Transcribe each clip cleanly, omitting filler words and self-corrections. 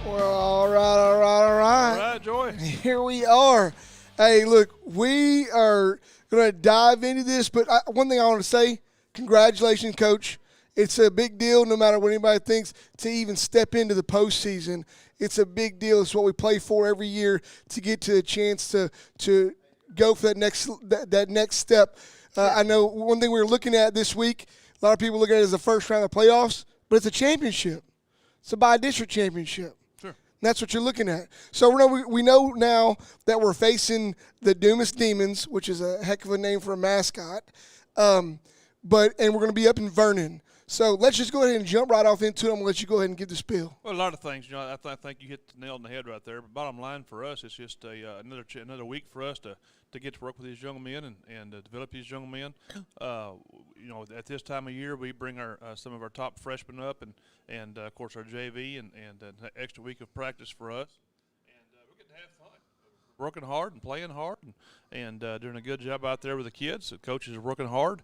Well, all right. All right, Joy. Here we are. Hey, look, we are going to dive into this, but one thing I want to say, congratulations, Coach. It's a big deal, no matter what anybody thinks, to even step into the postseason. It's a big deal. It's what we play for every year, to get to a chance to go for that next step. I know one thing we were looking at this week, a lot of people look at it as the first round of the playoffs, but it's a championship. It's a by-district championship. Sure. That's what you're looking at. So we know now that we're facing the Dumas Demons, which is a heck of a name for a mascot. And we're going to be up in Vernon. So let's just go ahead and jump right off into it. I'm going to let you go ahead and give the spiel. Well, a lot of things. I think you hit the nail on the head right there. But bottom line for us, it's just another week for us to get to work with these young men and develop these young men. At this time of year, we bring our some of our top freshmen up, and of course our JV, and an extra week of practice for us. And we get to have fun, working hard and playing hard, and doing a good job out there with the kids. The coaches are working hard.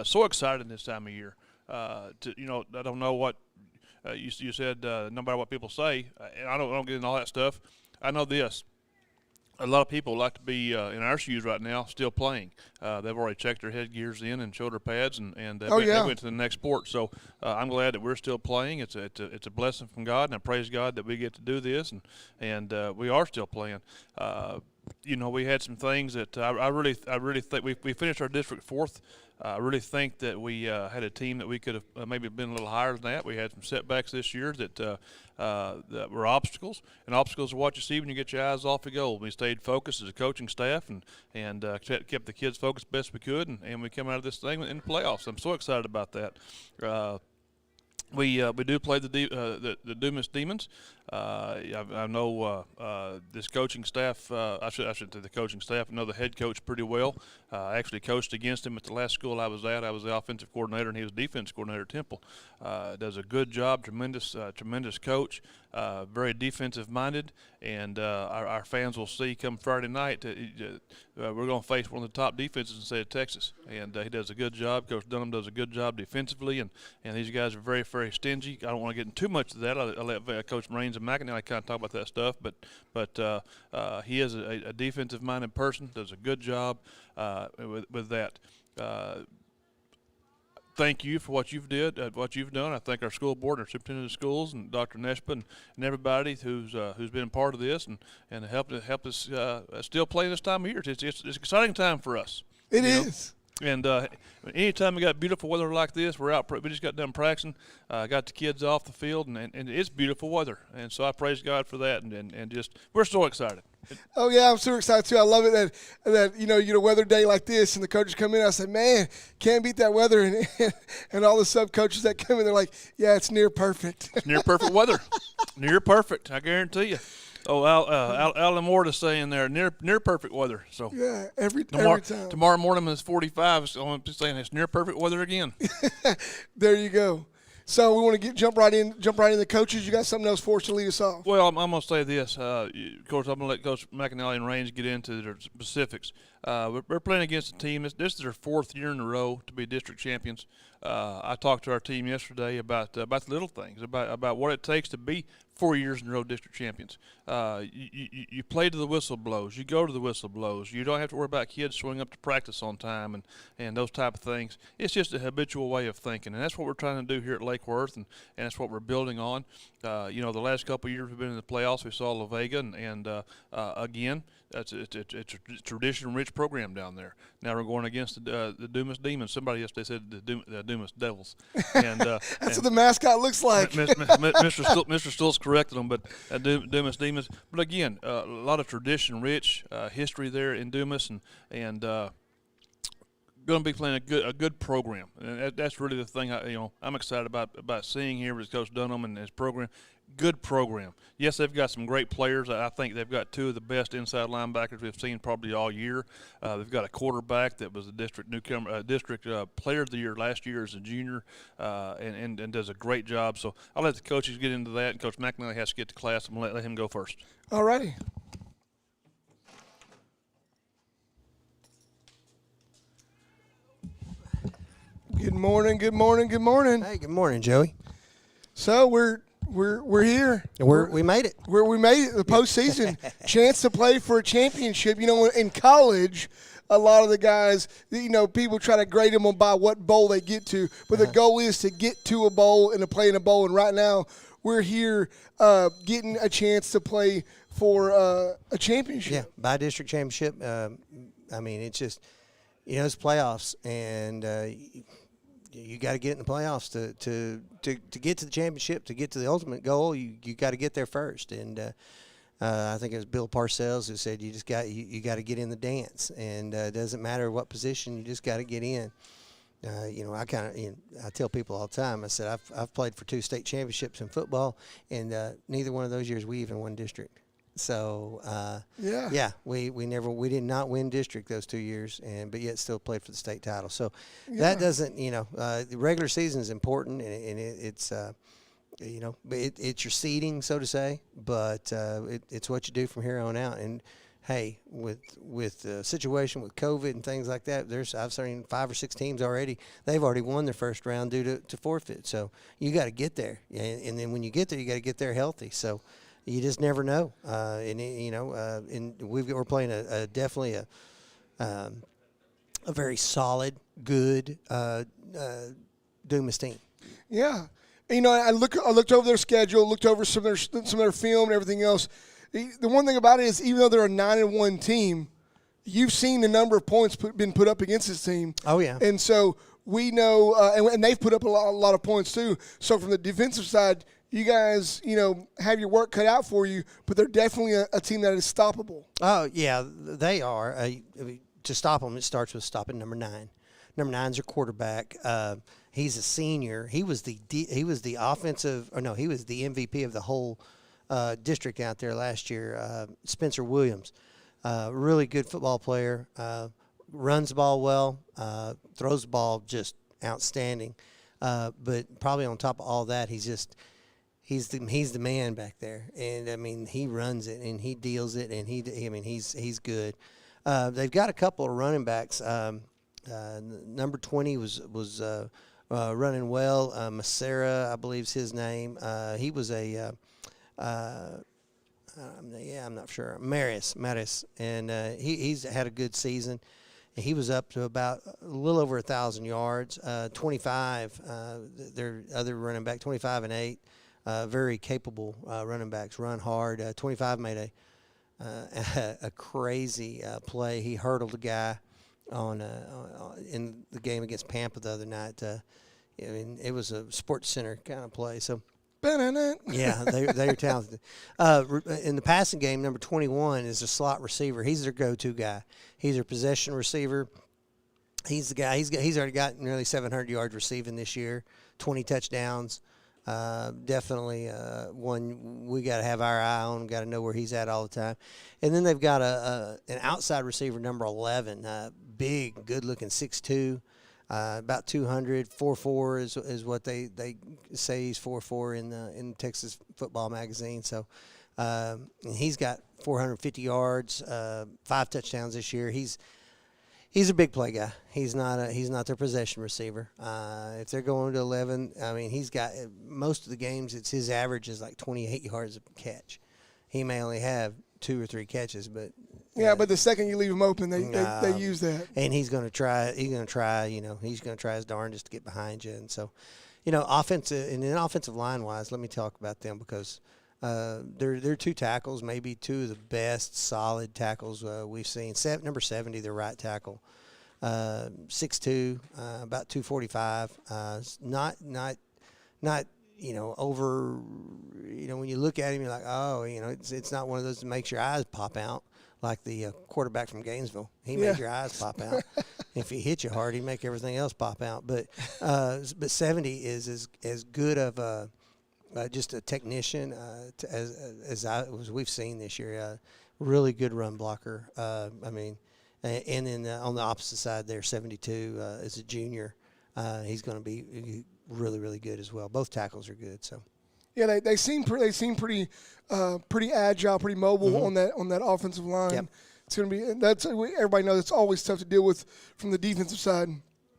So excited this time of year. I don't know what you said. No matter what people say, and I don't get into all that stuff. I know this. A lot of people like to be in our shoes right now, still playing. They've already checked their headgears in and shoulder pads, and they went to the next sport. So I'm glad that we're still playing. It's a blessing from God, and I praise God that we get to do this, and we are still playing. We had some things that I really think we finished our district fourth. I really think that we had a team that we could have maybe been a little higher than that. We had some setbacks this year that were obstacles, and obstacles are what you see when you get your eyes off the goal. We stayed focused as a coaching staff and kept the kids focused best we could, and we come out of this thing in the playoffs. I'm so excited about that. We do play the Dumas Demons. I know this coaching staff. I should say the coaching staff. I know the head coach pretty well. I actually coached against him at the last school I was at. I was the offensive coordinator, and he was defensive coordinator at Temple. Does a good job. Tremendous coach. Very defensive minded, and our fans will see come Friday night. We're going to face one of the top defenses in the state of Texas, and he does a good job. Coach Dunham does a good job defensively, and these guys are very, very stingy. I don't want to get into too much of that. I'll let Coach Marines and McInally kind of talk about that stuff, but he is a defensive-minded person, does a good job with that. Thank you for what you've done. I thank our school board and our superintendent of schools and Dr. Neshpa and everybody who's been a part of this and helped us still play this time of year. It's an exciting time for us. It is. And anytime we got beautiful weather like this, we're out. We just got done practicing, got the kids off the field, and it's beautiful weather. And so I praise God for that, and just we're so excited. Oh yeah, I'm super excited too. I love it that you get a weather day like this, and the coaches come in. I say, man, can't beat that weather, and all the sub coaches that come in, they're like, yeah, it's near perfect. It's near perfect weather, near perfect. I guarantee you. Oh, Alan Moore is saying there, near perfect weather. So yeah, every time. time. Tomorrow morning is 45. So I'm just saying it's near perfect weather again. There you go. So we want to jump right in the coaches. You got something else for us to lead us off? Well, I'm going to say this. Of course, I'm going to let Coach McInally and Range get into the specifics. We're playing against a team. This is their fourth year in a row to be district champions. I talked to our team yesterday about the little things, about what it takes to be 4 years in a row district champions. You play to the whistle blows. You go to the whistle blows. You don't have to worry about kids showing up to practice on time and those type of things. It's just a habitual way of thinking, and that's what we're trying to do here at Lake Worth, and that's what we're building on. The last couple of years we've been in the playoffs. We saw La Vega, and again, it's a tradition-rich program down there. Now we're going against the Dumas Demons. Somebody yesterday said the Dumas Devils. And that's what the mascot looks like. Mr. Stoltz corrected them, but Dumas Demons. But again, a lot of tradition-rich history there in Dumas, and going to be playing a good program, and that's really the thing. I'm excited about seeing here with Coach Dunham and his program. Good program. Yes, they've got some great players. I think they've got two of the best inside linebackers we've seen probably all year. They've got a quarterback that was a district newcomer, player of the year last year as a junior, and does a great job. So I'll let the coaches get into that, and Coach McNally has to get to class. I'm going to let him go first. All righty. Good morning. Hey, good morning, Joey. So we're we're here. We made it. We made it. The postseason, chance to play for a championship. You know, in college, a lot of the guys, you know, people try to grade them by what bowl they get to, but the goal is to get to a bowl and to play in a bowl. And right now, we're here getting a chance to play for a championship. Yeah, by district championship. I mean, it's just, you know, it's playoffs, and you got to get in the playoffs to get to the championship, to get to the ultimate goal. You got to get there first, and I think it was Bill Parcells who said you got to get in the dance, and it doesn't matter what position, you just got to get in. You know, I tell people all the time. I said I've played for 2 state championships in football, and neither one of those years we even won district. So we did not win district those 2 years, but yet still played for the state title. So that doesn't, you know, the regular season is important, and it's you know, it's your seeding, so to say, but it's what you do from here on out. And hey, with the situation with COVID and things like that, I've seen 5 or 6 teams already. They've already won their first round due to forfeit. So you got to get there, and then when you get there, you got to get there healthy. So you just never know. And we're playing definitely a very solid, good Dumas team. Yeah, you know, I looked over their schedule, looked over some of their film and everything else. The one thing about it is, even though they're a 9-1 team, you've seen the number of points been put up against this team. Oh yeah, and so we know, and they've put up a lot of points too. So from the defensive side, you guys, you know, have your work cut out for you, but they're definitely a team that is stoppable. Oh yeah, they are. To stop them, it starts with stopping number 9. Number 9's your quarterback. He's a senior. He was the offensive, or no, he was the MVP of the whole district out there last year. Spencer Williams, really good football player. Runs the ball well. Throws the ball just outstanding. But probably on top of all that, he's the man back there. And I mean, he runs it and he deals it, and he's good. They've got a couple of running backs. Number 20 was running well. Macera, I believe is his name. He was I'm not sure. Maris, and he's had a good season. He was up to about a little over 1,000 yards. 25, their other running back, 25 and 8, very capable running backs. Run hard. 25 made a crazy play. He hurdled a guy in the game against Pampa the other night. I mean, it was a Sports Center kind of play. So. Yeah, they're talented. In the passing game, number 21 is a slot receiver. He's their go-to guy. He's their possession receiver. He's the guy. He's already got nearly 700 yards receiving this year, 20 touchdowns. Definitely one we got to have our eye on. Got to know where he's at all the time. And then they've got an outside receiver, number 11, big, good-looking, 6'2". About 200, 4.4 is what they say he's 4.4 in Texas Football Magazine. So he's got 450 yards, 5 touchdowns this year. He's a big play guy. He's not their possession receiver. If they're going to 11, I mean, he's got most of the games. It's his average is like 28 yards a catch. He may only have 2 or 3 catches, but. Yeah, but the second you leave him open, they use that. And he's going to try. He's going to try his darndest to get behind you. And so, you know, offensive line wise, let me talk about them because they're 2 tackles, maybe 2 of the best solid tackles we've seen. Number 70, their right tackle, 6'2", about 245. Not you know, over. You know, when you look at him, you're like, oh, you know, it's not one of those that makes your eyes pop out. Like the quarterback from Gainesville. He made your eyes pop out. If he hit you hard, he'd make everything else pop out. But 70 is as good of just a technician as we've seen this year. Really good run blocker. I mean, and then on the opposite side there, 72 is a junior. He's going to be really, really good as well. Both tackles are good. So. Yeah, they seem pretty agile, pretty mobile on that offensive line. Yep. It's going to be everybody knows it's always tough to deal with from the defensive side.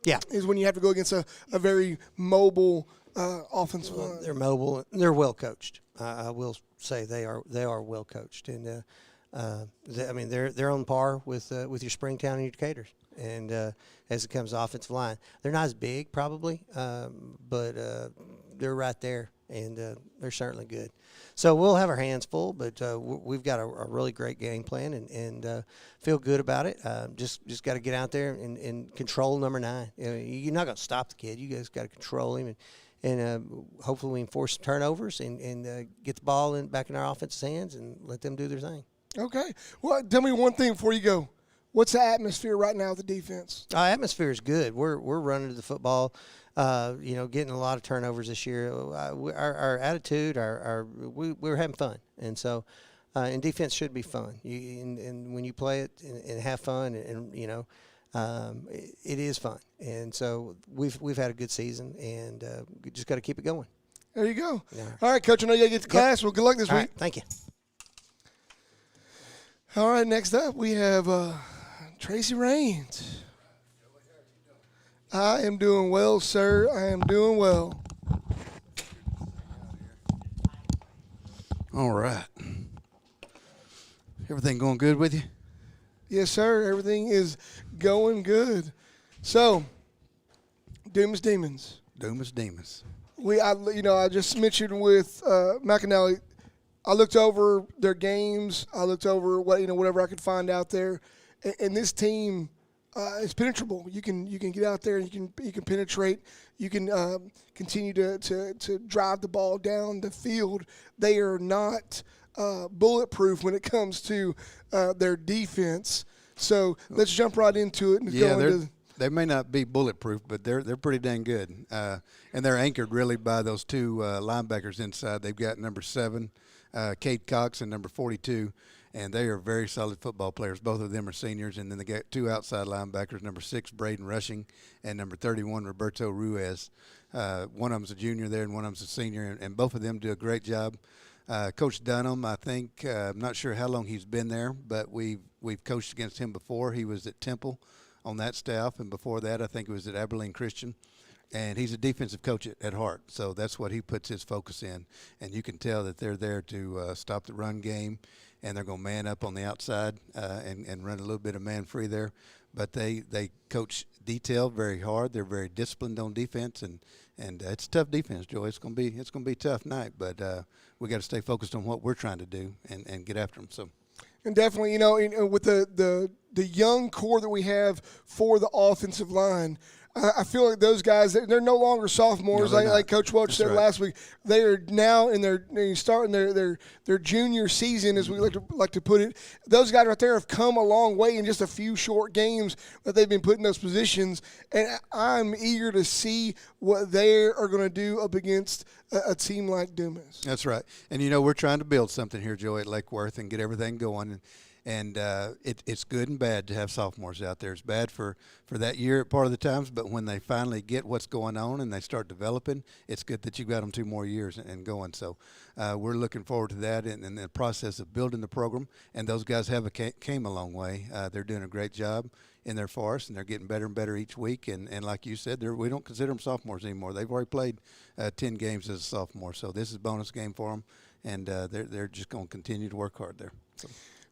Yeah, is when you have to go against a very mobile offensive line. They're mobile. They're well coached. I will say they are well coached, and they're on par with your Springtown and your Decatur's. And as it comes to offensive line, they're not as big probably, but they're right there, and they're certainly good. So we'll have our hands full, but we've got a really great game plan and feel good about it. Just got to get out there and control number 9. You're not going to stop the kid. You guys got to control him, and hopefully we can force some turnovers and get the ball back in our offense's hands and let them do their thing. Okay. Well, tell me one thing before you go. What's the atmosphere right now with the defense? Our atmosphere is good. We're running to the football. Getting a lot of turnovers this year. Our attitude, we're having fun, and so, and defense should be fun. And when you play it and have fun, and it is fun. And so we've had a good season, and we just got to keep it going. There you go. Yeah. All right, Coach. I know you got to get to class. Well, good luck this All week. right, thank you. All right, next up we have Tracy Raines. I am doing well, sir. I am doing well. All right. Everything going good with you? Yes, sir. Everything is going good. So, Dumas Demons. Dumas Demons. I just mentioned with McAnally, I looked over their games. I looked over whatever I could find out there, and this team is penetrable. You can get out there and you can penetrate. You can continue to drive the ball down the field. They are not bulletproof when it comes to their defense. So let's jump right into it and go into. They may not be bulletproof, but they're pretty dang good, and they're anchored really by those two linebackers inside. They've got number 7. Cade Cox and number 42, and they are very solid football players. Both of them are seniors, and then they got 2 outside linebackers, number 6, Braden Rushing, and number 31, Roberto Ruiz. One of them's a junior there, and one of them's a senior, and both of them do a great job. Coach Dunham, I think, I'm not sure how long he's been there, but we've coached against him before. He was at Temple on that staff, and before that I think it was at Abilene Christian. And he's a defensive coach at heart, so that's what he puts his focus in. And you can tell that they're there to stop the run game, and they're going to man up on the outside and run a little bit of man free there. But they coach detail very hard. They're very disciplined on defense, and it's a tough defense, Joey. It's going to be a tough night, but we got to stay focused on what we're trying to do and get after them. So. And definitely, with the young core that we have for the offensive line, I feel like those guys, they're no longer sophomores, like Coach Welch said last week. They are now in starting their junior season, as we like to put it. Those guys right there have come a long way in just a few short games that they've been put in those positions. And I'm eager to see what they are going to do up against a team like Dumas. That's right. And, we're trying to build something here, Joey, at Lake Worth and get everything going. And it's good and bad to have sophomores out there. It's bad for that year at part of the times, but when they finally get what's going on and they start developing, it's good that you've got them 2 more years and going. So we're looking forward to that and the process of building the program. And those guys came a long way. They're doing a great job in there for us, and they're getting better and better each week. And like you said, we don't consider them sophomores anymore. They've already played 10 games as a sophomore. So this is a bonus game for them, and they're just going to continue to work hard there.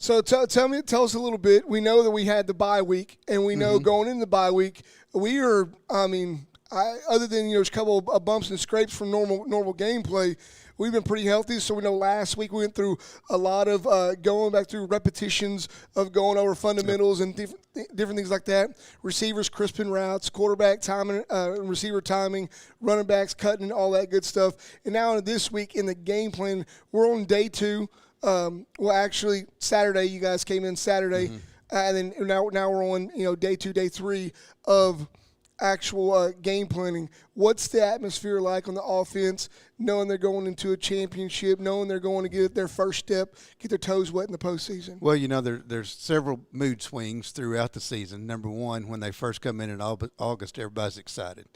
So tell us a little bit. We know that we had the bye week, and we know going into the bye week, we are. Other than a couple of bumps and scrapes from normal gameplay, we've been pretty healthy. So we know last week we went through a lot of going back through repetitions of going over fundamentals and different things like that. Receivers crisping routes, quarterback timing, receiver timing, running backs cutting, all that good stuff. And now this week in the game plan, we're on day 2. Actually, Saturday, you guys came in Saturday, and then now we're on, day 2, day 3 of actual game planning. What's the atmosphere like on the offense, knowing they're going into a championship, knowing they're going to get their first step, get their toes wet in the postseason? Well, there's several mood swings throughout the season. Number one, when they first come in August, everybody's excited.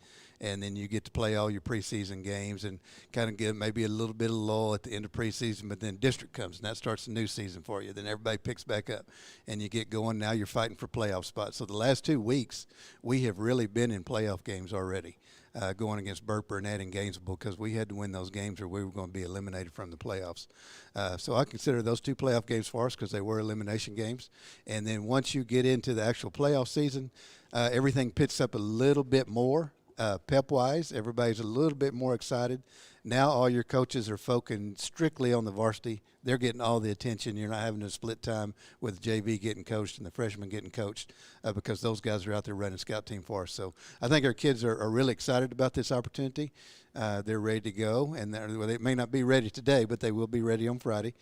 and then you get to play all your preseason games and kind of get maybe a little bit of lull at the end of preseason, but then district comes, and that starts a new season for you. Then everybody picks back up, and you get going. Now you're fighting for playoff spots. So the last 2 weeks, we have really been in playoff games already. Going against Burt Burnett and Gainesville, because we had to win those games or we were going to be eliminated from the playoffs. So I consider those 2 playoff games for us because they were elimination games. And then once you get into the actual playoff season, everything picks up a little bit more pep-wise. Everybody's a little bit more excited. Now all your coaches are focusing strictly on the varsity. They're getting all the attention. You're not having to split time with JV getting coached and the freshmen getting coached because those guys are out there running scout team for us. So I think our kids are really excited about this opportunity. They're ready to go, and they may not be ready today, but they will be ready on Friday.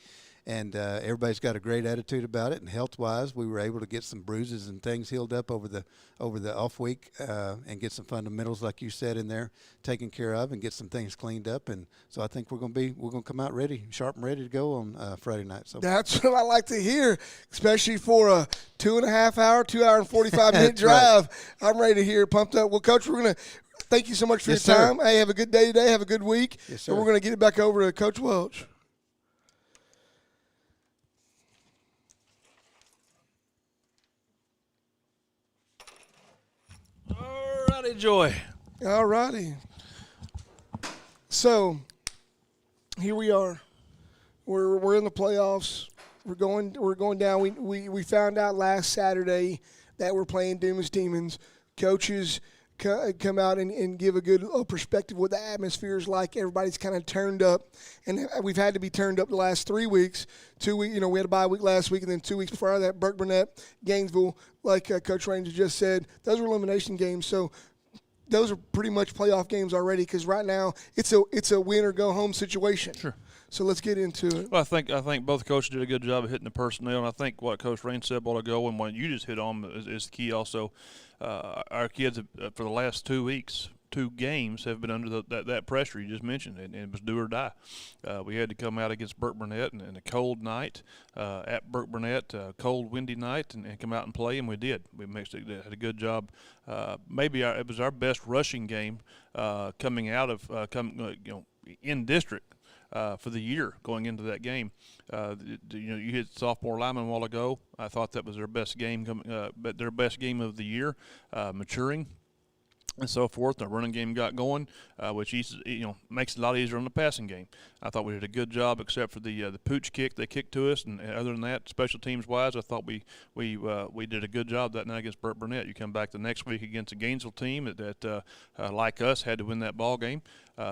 And everybody's got a great attitude about it. And health-wise, we were able to get some bruises and things healed up over the off week and get some fundamentals, like you said, in there taken care of, and get some things cleaned up. And so I think we're going to come out ready, sharp and ready to go on Friday night. So that's what I like to hear, especially for a 2.5 hour, 2 hour and 45 minute drive. Right. I'm ready to hear it pumped up. Well, Coach, we're going to thank you so much for your time. Hey, have a good day today. Have a good week. Yes, sir. And we're going to get it back over to Coach Welch. Alrighty, Joy. Alrighty. So here we are. We're in the playoffs. We're going down. We found out last Saturday that we're playing Dumas Demons. Coaches come out and give a good perspective what the atmosphere is like. Everybody's kind of turned up, and we've had to be turned up the last 3 weeks. 2 weeks, we had a bye week last week, and then 2 weeks before that, Burt Burnett, Gainesville, like Coach Ranger just said, those were elimination games. So those are pretty much playoff games already, because right now it's a win or go home situation. Sure. So let's get into it. Well, I think both coaches did a good job of hitting the personnel, and I think what Coach Rain said a while ago and what you just hit on is key also. Our kids for the last 2 weeks, 2 games, have been under that pressure you just mentioned, and it was do or die. We had to come out against Burt Burnett in a cold night at Burt Burnett, cold, windy night, and come out and play, and we did. We had a good job. Maybe it was our best rushing game coming out of in district. For the year going into that game. You hit sophomore lineman a while ago. I thought that was their best game, but their best game of the year, maturing and so forth. The running game got going, which makes it a lot easier on the passing game. I thought we did a good job, except for the pooch kick they kicked to us, and other than that, special teams wise, I thought we did a good job that night against Burt Burnett. You come back the next week against a Gainesville team that like us, had to win that ball game.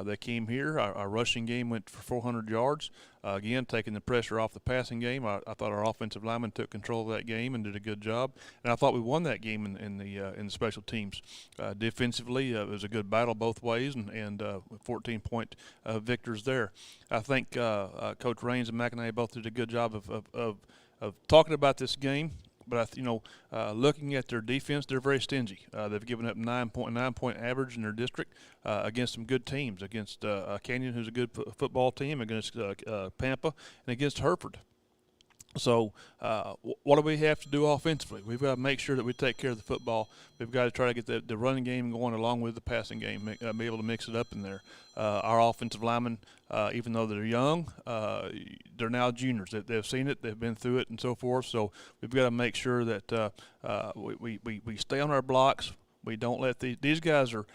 They came here. Our rushing game went for 400 yards. Again, taking the pressure off the passing game. I thought our offensive linemen took control of that game and did a good job. And I thought we won that game in the special teams. Defensively, it was a good battle both ways, and 14-point victors there. I think Coach Raines and McInerney both did a good job of talking about this game. But looking at their defense, they're very stingy. They've given up 9.9 average in their district against some good teams, against Canyon, who's a good football team, against Pampa, and against Hereford. So what do we have to do offensively? We've got to make sure that we take care of the football. We've got to try to get the running game going along with the passing game, be able to mix it up in there. Our offensive linemen, even though they're young, they're now juniors. They've seen it, they've been through it, and so forth. So we've got to make sure that we stay on our blocks. We don't let these guys are,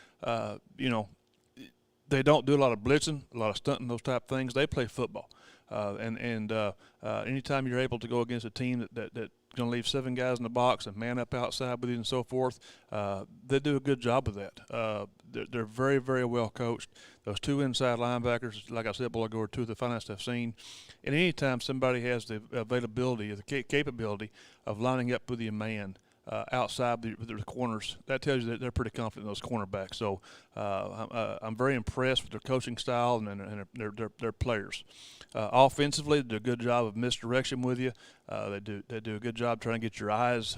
they don't do a lot of blitzing, a lot of stunting, those type of things. They play football. Anytime you're able to go against a team that's going to leave 7 guys in the box and man up outside with you and so forth, they do a good job of that. They're very, very well coached. Those 2 inside linebackers, like I said, are 2 of the finest I've seen. And anytime somebody has the availability, the capability of lining up with your man outside the corners, that tells you that they're pretty confident in those cornerbacks. So I'm very impressed with their coaching style and their players. Offensively, they do a good job of misdirection with you. They do a good job trying to get your eyes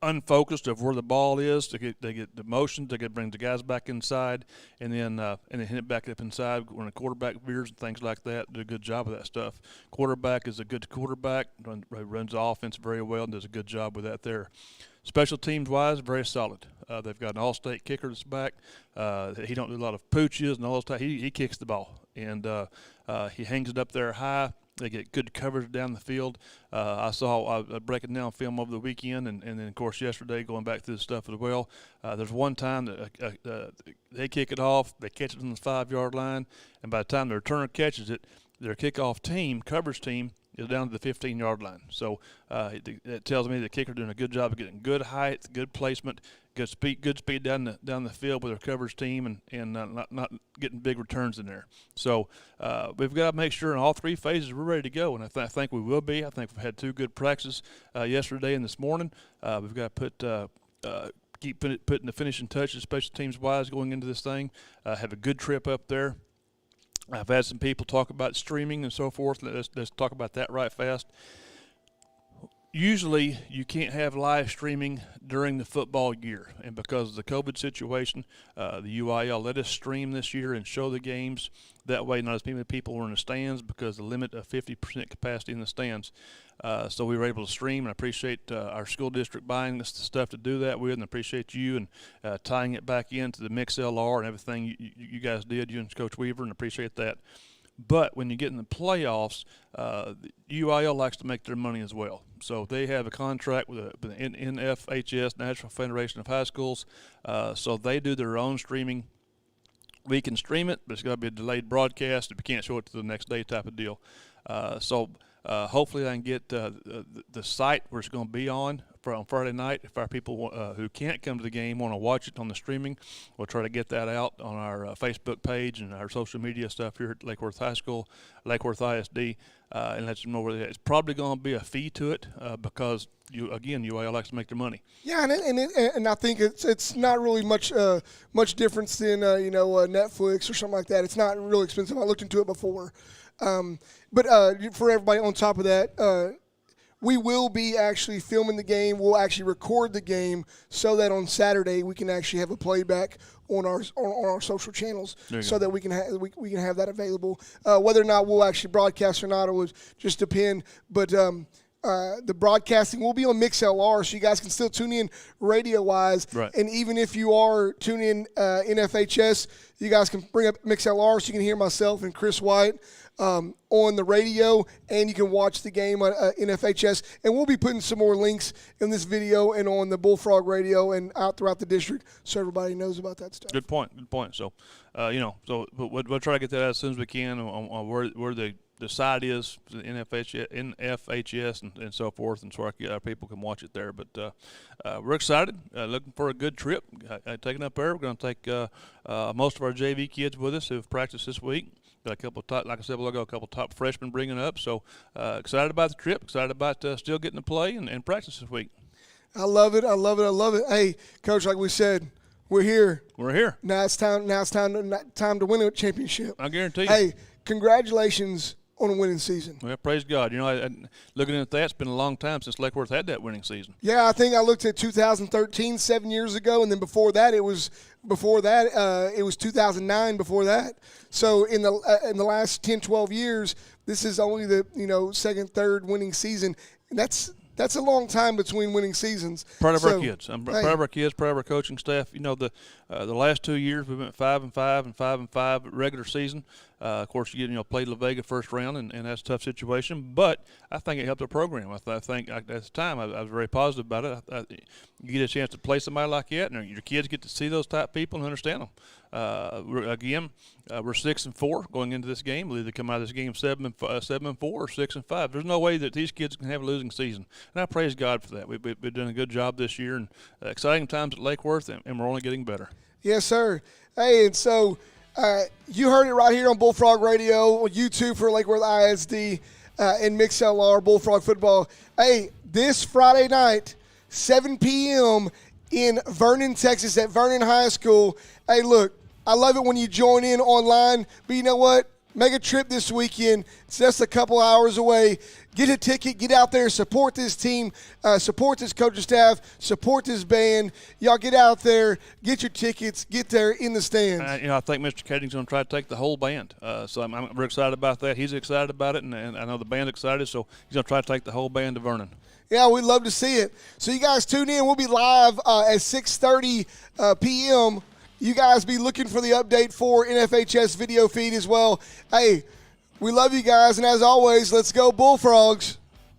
unfocused of where the ball is. They get the motion. They bring the guys back inside, and then hit it back up inside when the quarterback veers and things like that. Do a good job of that stuff. Quarterback is a good quarterback. Runs the offense very well and does a good job with that there. Special teams wise, very solid. They've got an all-state kicker that's back. He don't do a lot of pooches and all those type. He kicks the ball, and he hangs it up there high. They get good coverage down the field. I saw breaking down film over the weekend, and then, of course, yesterday going back through the stuff as well. There's one time that they kick it off, they catch it on the 5-yard line, and by the time the returner catches it, their kickoff team, coverage team, is down to the 15-yard line. So it tells me the kicker doing a good job of getting good height, good placement, good speed down the field with their coverage team, and not getting big returns in there. So we've got to make sure in all three phases we're ready to go, and I think we will be. I think we've had 2 good practices yesterday and this morning. We've got to keep putting the finishing touches, special teams wise, going into this thing. Have a good trip up there. I've had some people talk about streaming and so forth. Let's talk about that right fast. Usually you can't have live streaming during the football year, and because of the COVID situation, the UIL let us stream this year and show the games. That way not as many people were in the stands because the limit of 50% capacity in the stands. So we were able to stream, and I appreciate our school district buying us the stuff to do that with, and I appreciate you and tying it back into the MixLR and everything you guys did, you and Coach Weaver, and appreciate that. But when you get in the playoffs, the UIL likes to make their money as well. So they have a contract with the NFHS, National Federation of High Schools, so they do their own streaming. We can stream it, but it's got to be a delayed broadcast if you can't show it to the next day type of deal. So hopefully I can get the site where it's going to be on Friday night. If our people who can't come to the game want to watch it on the streaming, we'll try to get that out on our Facebook page and our social media stuff here at Lake Worth High School, Lake Worth ISD, and let them know where they're at. It's probably going to be a fee to it because UIL likes to make their money. Yeah, and I think it's not really much difference than Netflix or something like that. It's not really expensive. I looked into it before, but for everybody on top of that, we will be actually filming the game. We'll actually record the game so that on Saturday we can actually have a playback on our social channels, so that we can have that available. Whether or not we'll actually broadcast or not, it would just depend. But the broadcasting will be on MixLR, so you guys can still tune in radio-wise. Right. And even if you are tuning in NFHS, you guys can bring up MixLR so you can hear myself and Chris White on the radio, and you can watch the game on NFHS. And we'll be putting some more links in this video and on the Bullfrog Radio and out throughout the district so everybody knows about that stuff. Good point. So, we'll try to get that out as soon as we can on where the site is, the NFHS and so forth, and so our people can watch it there. But we're excited, looking for a good trip. Taking up there, we're going to take most of our JV kids with us who have practiced this week. Got a couple of like I said, we'll go a couple of top freshmen bringing up. So excited about the trip. Excited about still getting to play and practice this week. I love it. Hey, Coach, like we said, we're here. Now it's time to win a championship. I guarantee you. Hey, congratulations on a winning season. Well, praise God. Looking at that, it's been a long time since Lake Worth had that winning season. Yeah, I think I looked at 2013, 7 years ago, and then before that it was 2009 before that. So in the last 10, 12 years, this is only the second, third winning season. And that's a long time between winning seasons. Proud of our kids. I'm proud of our kids, proud of our coaching staff. The last 2 years we went 5-5 and 5-5 regular season. Of course, you played La Vega first round, and that's a tough situation. But I think it helped the program. I think at the time I was very positive about it. You get a chance to play somebody like that, and your kids get to see those type of people and understand them. We're 6-4 going into this game. We'll either come out of this game 7-4 or 6-5. There's no way that these kids can have a losing season, and I praise God for that. We've done a good job this year, and exciting times at Lake Worth, and we're only getting better. Yes, sir. Hey, and so you heard it right here on Bullfrog Radio, on YouTube for Lake Worth ISD, and MixLR Bullfrog Football. Hey, this Friday night, 7 p.m. in Vernon, Texas, at Vernon High School. Hey, look, I love it when you join in online, but you know what? make a trip this weekend. It's just a couple hours away. Get a ticket. Get out there. Support this team. Support this coaching staff. Support this band. Y'all get out there. Get your tickets. Get there in the stands. I think Mr. Kading's going to try to take the whole band. So I'm very excited about that. He's excited about it, and I know the band's excited. So he's going to try to take the whole band to Vernon. Yeah, we'd love to see it. So you guys tune in. We'll be live at 6:30 p.m. You guys be looking for the update for NFHS video feed as well. Hey, we love you guys, and as always, let's go Bullfrogs.